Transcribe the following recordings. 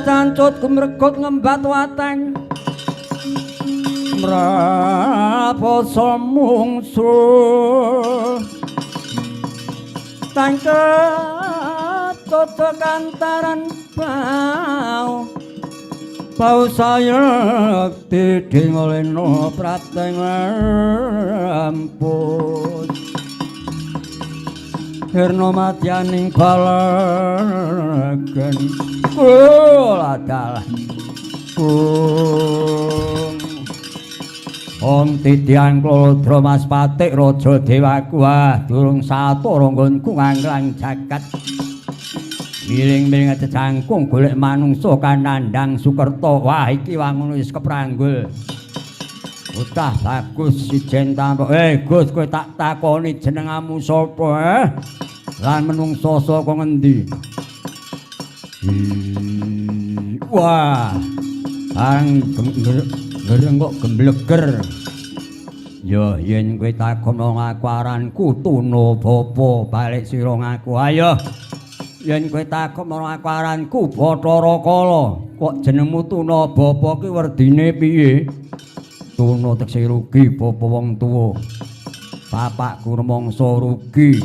Cancut kumregut ngembat wateng mraposo mungsul tangket toto kantaran bau saya diding oleno prateng ampun Hirno madyaning balagen adalah Om Titiang Klodra Mas Patik Raja Dewaku durung satara nggonku nganglang jagat miring-miring cecangkung golek manungsa kanandang Sukerta wah iki wangun wis kepranggul utah bagus sijen tampuk Gus kowe tak takoni jenengmu sapa lan menungsa saka ngendi wah gereng kok gembleger ya yen kowe takono ngaku aranku Tuna Bapa balik sira ngaku ayo yen kowe takono ngaku aranku Bathara Kala kok jenengmu Tuna Bapa ki werdine piye Tuna tekse rugi bapa wong tuwa bapakku rumangsa rugi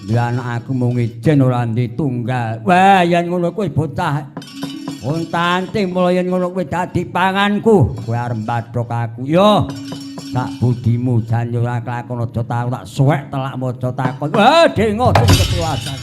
lan aku mung ijen ora ditunggal wah yen ngono kowe bocah untanting mulai yen ngono kowe dadi panganku kowe arep bathok aku yo tak budimu jan yo ora kelakon aja tak suwek telak maca takon wah dengo sing ketuasan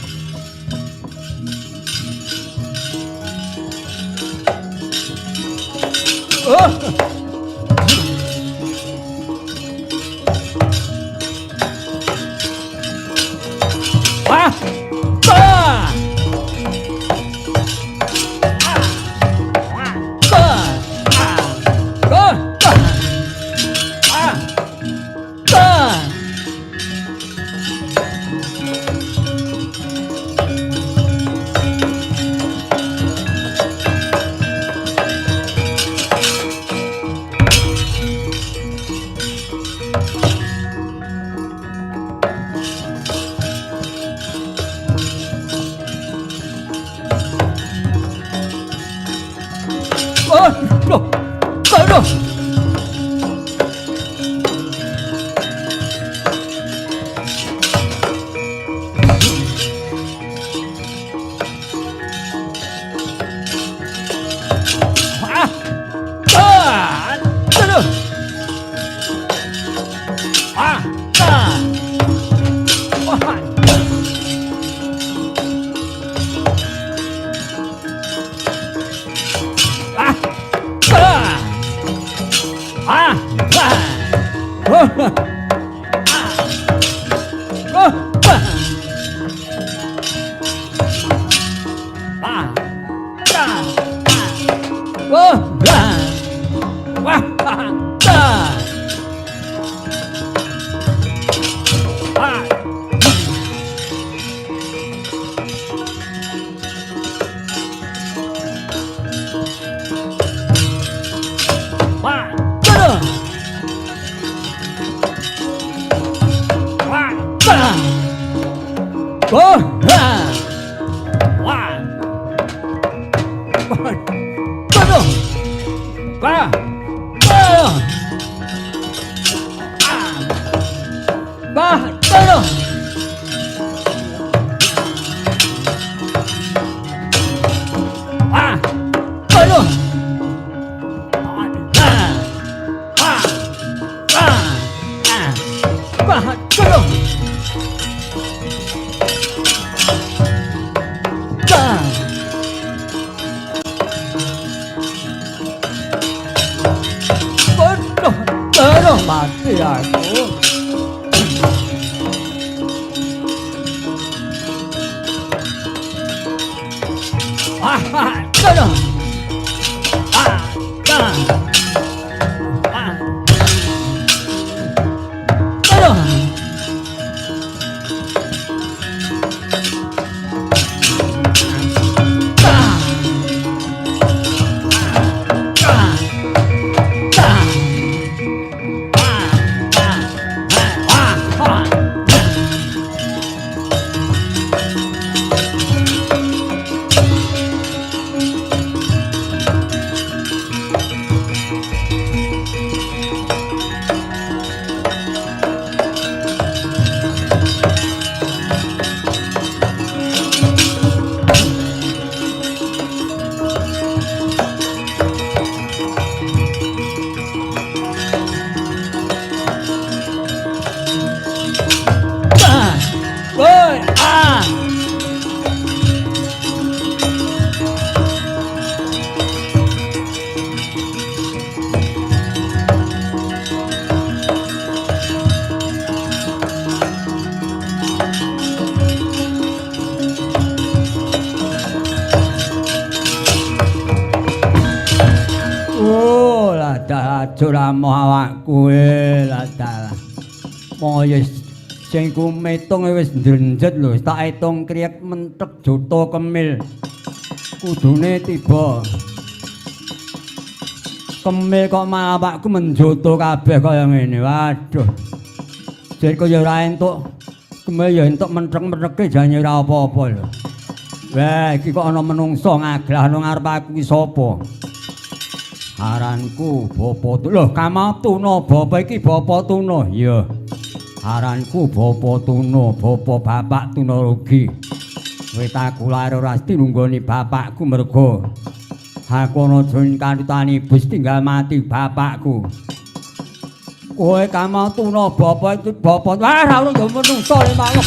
Aduh, mati aku. Aduh. Juramo awakku ladalah. Moyo sing ku metung wis ndrenjet lho, tak etung kriyek mentek juta kemil. Kudune tiba. Kemil kok malah awakku menjoto kabeh kaya ngene. Waduh. Jar kaya ora entuk kemil ya entuk mentrek-mentreke jane ora apa-apa lho. Wah, iki kok ana menungso ngaglah nang ngarep aku ki sapa? Aranku Bapa Tuna. Lho, Kamatuna Bapa iki Bapa Tuna. Iya. Aranku Bapa Tuna, Bapa Bapak Tuna Rugi. Kowe tak lair ora tinunggoni bapakku merga aku ana jon kantutani bus tinggal mati bapakku. Kowe Kamatuna Bapa iki Bapa. Wah, ora ono menungso nek